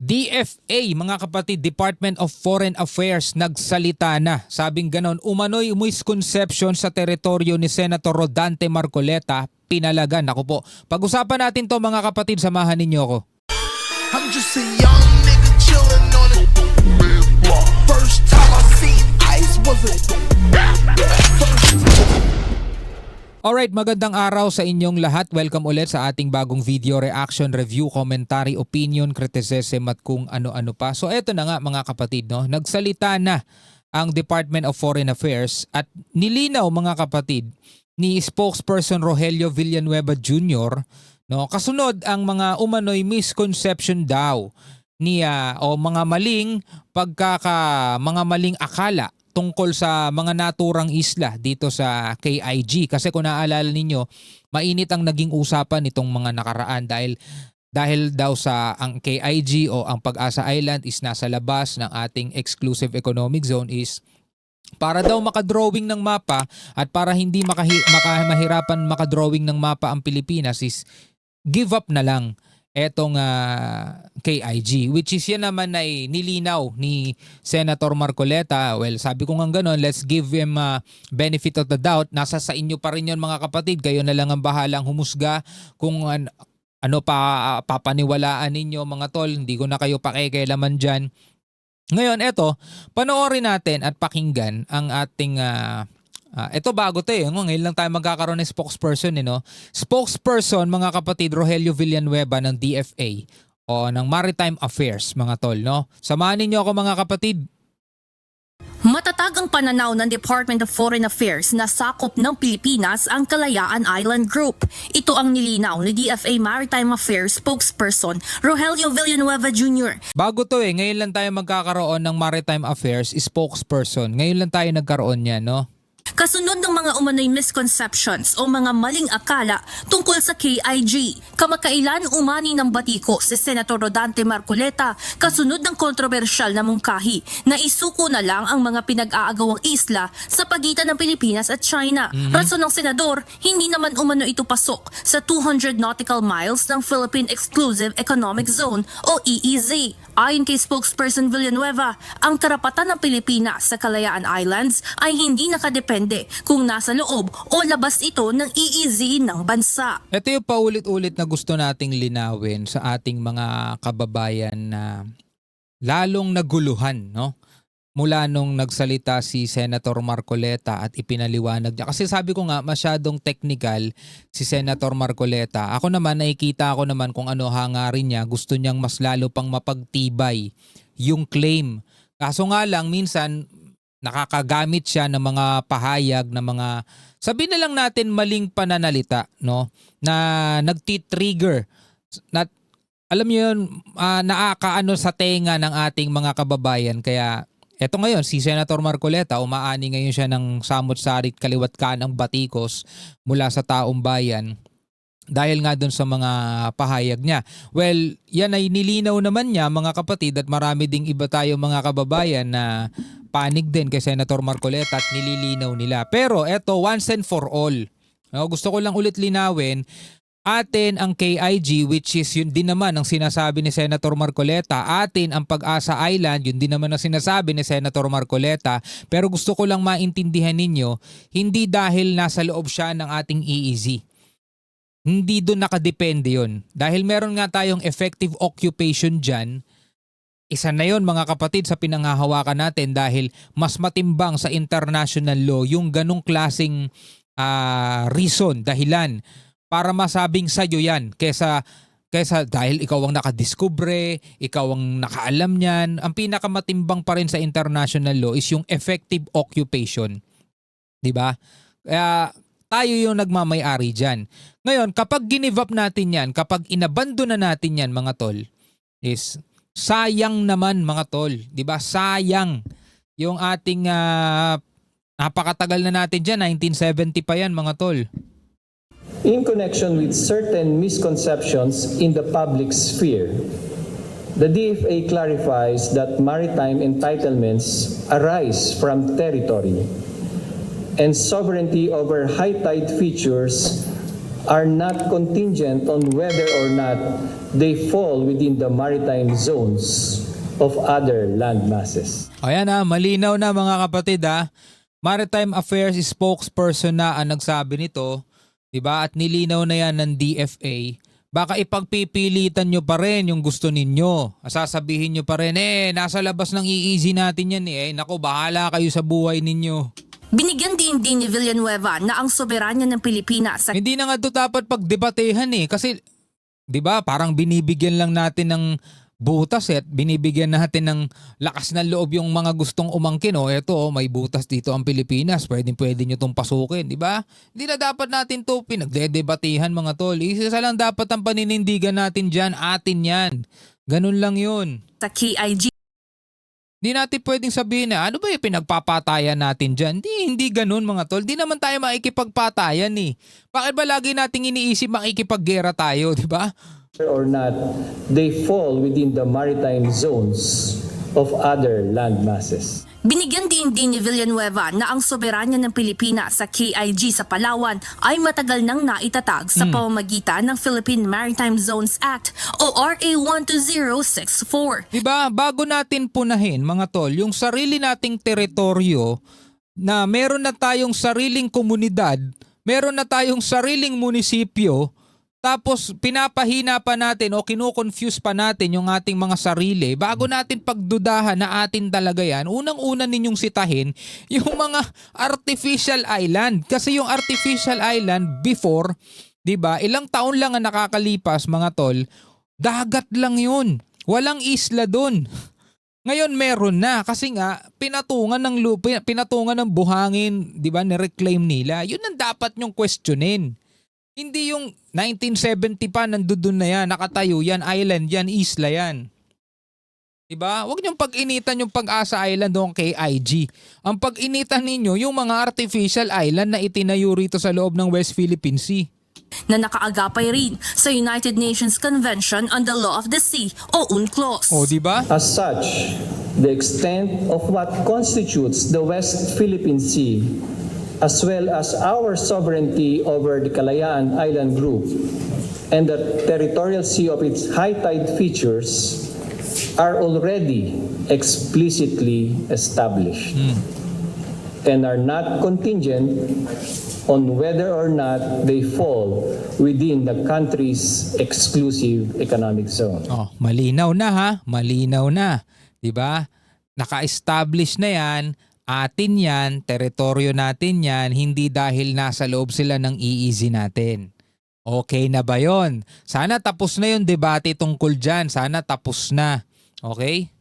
DFA, mga kapatid, Department of Foreign Affairs, nagsalita na. Sabing ganon, umano'y misconception sa teritoryo ni Senator Rodante Marcoleta, pinalagan. Ako po, pag-usapan natin to mga kapatid, samahan ninyo ako. I'm just a young nigga chillin' on it. First time I seen ice was a Alright, magandang araw sa inyong lahat. Welcome ulit sa ating bagong video, reaction, review, commentary, opinion, criticism at kung ano-ano pa. So eto na nga mga kapatid, no? Nagsalita na ang Department of Foreign Affairs at nilinaw mga kapatid ni spokesperson Rogelio Villanueva Jr., no? Kasunod ang mga umano'y misconception daw niya o mga maling akala tungkol sa mga naturang isla dito sa KIG. Kasi kung naaalala ninyo, mainit ang naging usapan nitong mga nakaraan dahil daw sa ang KIG o ang Pag-asa Island is nasa labas ng ating exclusive economic zone, is para daw makadrawing ng mapa at para hindi mahirapan makadrawing ng mapa ang Pilipinas is give up na lang etong KIG, which is yan naman ay nilinaw ni Senator Marcoleta. Well, sabi ko nga gano'n, let's give him benefit of the doubt. Nasa sa inyo pa rin yun mga kapatid. Kayo na lang ang bahalang humusga kung ano pa papaniwalaan ninyo mga tol. Hindi ko na kayo pakikialaman dyan. Ngayon, eto, panoorin natin at pakinggan ang ating ito bago to eh. Ngayon lang tayo magkakaroon ng spokesperson. No? Spokesperson mga kapatid, Rogelio Villanueva ng DFA o ng Maritime Affairs mga tol. No? Samahan ninyo ako mga kapatid. Matatag ang pananaw ng Department of Foreign Affairs na sakop ng Pilipinas ang Kalayaan Island Group. Ito ang nilinaw ni DFA Maritime Affairs spokesperson Rogelio Villanueva Jr. Bago to eh. Ngayon lang tayo magkakaroon ng Maritime Affairs spokesperson. Ngayon lang tayo nagkaroon niya, no? Kasunod ng mga umano'y misconceptions o mga maling akala tungkol sa KIG, kamakailan umani ng batiko si Senator Rodante Marcoleta kasunod ng kontrobersyal na mungkahi na isuko na lang ang mga pinag-aagawang isla sa pagitan ng Pilipinas at China. Rason ng senador, hindi naman umano ito pasok sa 200 nautical miles ng Philippine Exclusive Economic Zone o EEZ. Ayon kay spokesperson Villanueva, ang karapatan ng Pilipinas sa Kalayaan Islands ay hindi nakadepende kung nasa loob o labas ito ng EEZ ng bansa. Ito yung paulit-ulit na gusto nating linawin sa ating mga kababayan na lalong naguluhan, no? Mula nung nagsalita si Senator Marcoleta at ipinaliwanag niya. Kasi sabi ko nga, masyadong technical si Senator Marcoleta. Ako naman, nakikita ko naman kung ano hangarin niya. Gusto niyang mas lalo pang mapagtibay yung claim. Kaso nga lang, minsan nakakagamit siya ng mga pahayag, ng mga, sabi na lang natin, maling pananalita, no? Na nagtitrigger. Alam niyo yun, naakaano sa tenga ng ating mga kababayan. Kaya eto ngayon, si Senator Marcoleta, umaani ngayon siya ng samot-sarit kaliwat kanang batikos mula sa taong bayan dahil nga dun sa mga pahayag niya. Well, yan ay nilinaw naman niya mga kapatid at marami ding iba tayo mga kababayan na panig din kay Senator Marcoleta at nililinaw nila. Pero eto, once and for all, no, gusto ko lang ulit linawin, atin ang KIG, which is yun din naman ang sinasabi ni Senator Marcoleta. Atin ang Pag-asa Island, yun din naman ang sinasabi ni Senator Marcoleta. Pero gusto ko lang maintindihan ninyo, hindi dahil nasa loob siya ng ating EEZ. Hindi doon nakadepende yun. Dahil meron nga tayong effective occupation dyan, isa na yun mga kapatid sa pinanghahawakan natin dahil mas matimbang sa international law yung ganong klaseng reason, dahilan para masabing sa'yo yan kesa dahil ikaw ang nakadiskubre, ikaw ang nakaalam niyan. Ang pinakamatimbang pa rin sa international law is yung effective occupation. Diba? Kaya tayo yung nagmamay-ari dyan. Ngayon, kapag ginive up natin yan, kapag inabandon na natin yan mga tol, is sayang naman mga tol. Diba? Sayang yung ating napakatagal na natin dyan, 1970 pa yan mga tol. In connection with certain misconceptions in the public sphere, the DFA clarifies that maritime entitlements arise from territory, and sovereignty over high tide features are not contingent on whether or not they fall within the maritime zones of other land masses. Ayan malinaw na mga kapatid Maritime Affairs spokesperson na ang nagsabi nito, 'di ba? At nilinaw na yan ng DFA. Baka ipagpipilitan nyo pa rin yung gusto ninyo. Sasabihin nyo pa rin, nasa labas ng EEZ natin yan Naku, bahala kayo sa buhay ninyo. Binigyan din ni Villanueva na ang soberanya ng Pilipinas sa Hindi na nga ito dapat pagdebatehan Kasi, di ba, parang binibigyan lang natin ng butas at binibigyan natin ng lakas ng loob yung mga gustong umangkin. Eto, may butas dito ang Pilipinas. Pwede nyo itong pasukin, di ba? Hindi na dapat natin ito pinagdedebatehan mga tol. Isa lang dapat ang paninindigan natin dyan, atin yan. Ganun lang yun. KIG. Hindi natin pwedeng sabihin ano ba yung pinagpapatayan natin dyan? Hindi ganun mga tol. Hindi naman tayo makikipagpatayan Bakit ba lagi nating iniisip makikipaggera tayo, di ba? Or not, they fall within the maritime zones of other land masses. Binigyan din ni Villanueva na ang soberanya ng Pilipinas sa KIG sa Palawan ay matagal nang naitatag sa pamamagitan ng Philippine Maritime Zones Act o RA 12064. Diba, bago natin punahin mga tol, yung sarili nating teritoryo na meron na tayong sariling komunidad, meron na tayong sariling munisipyo, tapos pinapahina pa natin o kino-confuse pa natin yung ating mga sarili. Bago natin pagdudahan na atin talaga yan, unang-una ninyong sitahin yung mga artificial island. Kasi yung artificial island before, 'di ba? Ilang taon lang ang nakakalipas mga tol, dagat lang yun. Walang isla doon. Ngayon meron na kasi nga pinatungan ng lupa, pinatungan ng buhangin, 'di ba? Ni-reclaim nila. Yun ang dapat nyong questionin. Hindi yung 1970 pa nandoon na yan, nakatayo yan, island yan, isla yan. Diba? Huwag niyong pag-initan yung Pag-asa Island doon kay IG. Ang pag-initan ninyo yung mga artificial island na itinayo rito sa loob ng West Philippine Sea. Na nakaagapay rin sa United Nations Convention on the Law of the Sea o UNCLOS. Diba? As such, the extent of what constitutes the West Philippine Sea, as well as our sovereignty over the Kalayaan Island Group and the territorial sea of its high tide features are already explicitly established and are not contingent on whether or not they fall within the country's exclusive economic zone. Malinaw na malinaw na. Diba? Naka-establish na yan. Atin yan, teritoryo natin yan, hindi dahil nasa loob sila ng EEZ natin. Okay na ba yon? Sana tapos na yung debate tungkol dyan. Sana tapos na. Okay?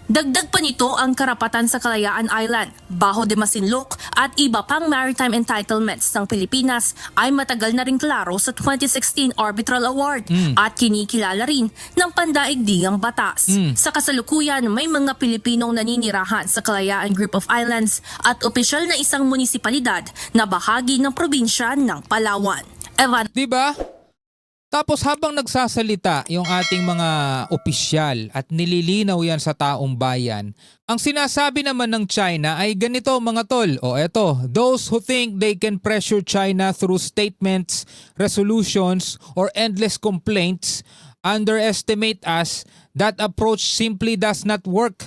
Dagdag pa nito ang karapatan sa Kalayaan Island, Bajo de Masinloc at iba pang maritime entitlements ng Pilipinas ay matagal na rin klaro sa 2016 Arbitral Award at kinikilala rin ng pandaigdigang batas. Sa kasalukuyan, may mga Pilipinong naninirahan sa Kalayaan Group of Islands at opisyal na isang munisipalidad na bahagi ng probinsya ng Palawan. Evan. Diba? Tapos habang nagsasalita yung ating mga opisyal at nililinaw yan sa taong bayan, ang sinasabi naman ng China ay ganito mga tol. Eto, those who think they can pressure China through statements, resolutions, or endless complaints underestimate us. That approach simply does not work.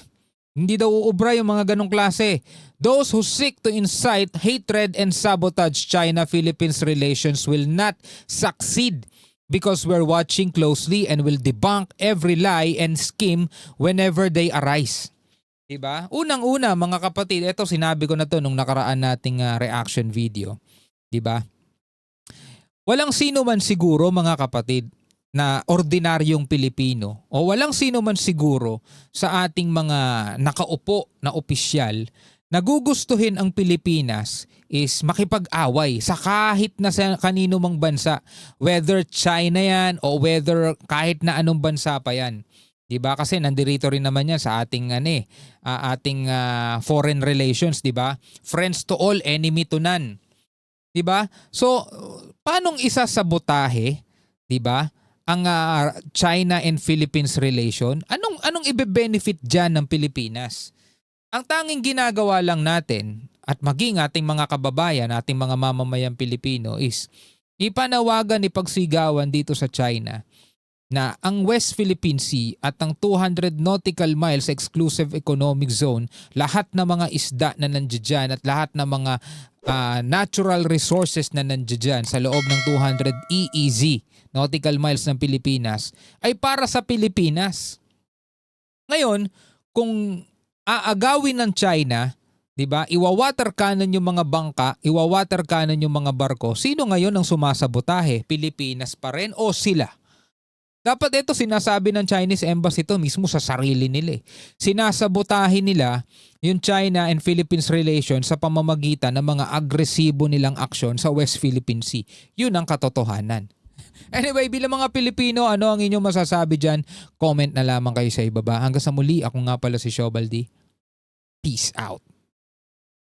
Hindi daw uubra yung mga ganong klase. Those who seek to incite hatred and sabotage China-Philippines relations will not succeed. Because we're watching closely and will debunk every lie and scheme whenever they arise. Diba? Unang-una mga kapatid, ito sinabi ko na to nung nakaraan nating reaction video. Diba? Walang sino man siguro mga kapatid na ordinaryong Pilipino o walang sino man siguro sa ating mga nakaupo na opisyal na gugustuhin ang Pilipinas is makipag-away sa kahit na sa kanino mang bansa, whether China yan o whether kahit na anong bansa pa yan. 'Di ba? Kasi nandirito rin naman yan sa ating ating foreign relations, 'di ba? Friends to all, enemy to none. 'Di ba? So, paanong isasabotahe, 'di ba? Ang China and Philippines relation? Anong ibe-benefit diyan ng Pilipinas? Ang tanging ginagawa lang natin at maging ating mga kababayan, ating mga mamamayang Pilipino is ipanawagan, ipagsigawan dito sa China na ang West Philippine Sea at ang 200 nautical miles exclusive economic zone, lahat ng mga isda na nandiyan at lahat ng mga natural resources na nandiyan sa loob ng 200 EEZ, nautical miles ng Pilipinas, ay para sa Pilipinas. Ngayon, kung aagawin ng China, 'di ba? Iwa-water cannon yung mga bangka, iwa-water cannon yung mga barko. Sino ngayon ang sumasabotahe? Pilipinas pa rin o sila? Dapat ito sinasabi ng Chinese Embassy ito mismo sa sarili nila. Sinasabotahe nila yung China and Philippines relations sa pamamagitan ng mga agresibo nilang aksyon sa West Philippine Sea. Yun ang katotohanan. Anyway, bilang mga Pilipino, ano ang inyong masasabi dyan? Comment na lamang kayo sa ibaba. Hanggang sa muli, ako nga pala si Shobaldi. Peace out.